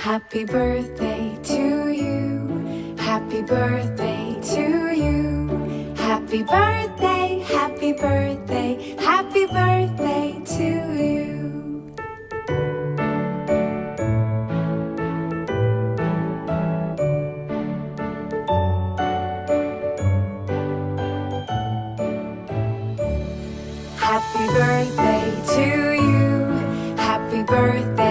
Happy birthday to you. Happy birthday to you. Happy birthday, happy birthday, happy birthday to you. Happy birthday to you. Happy birthday.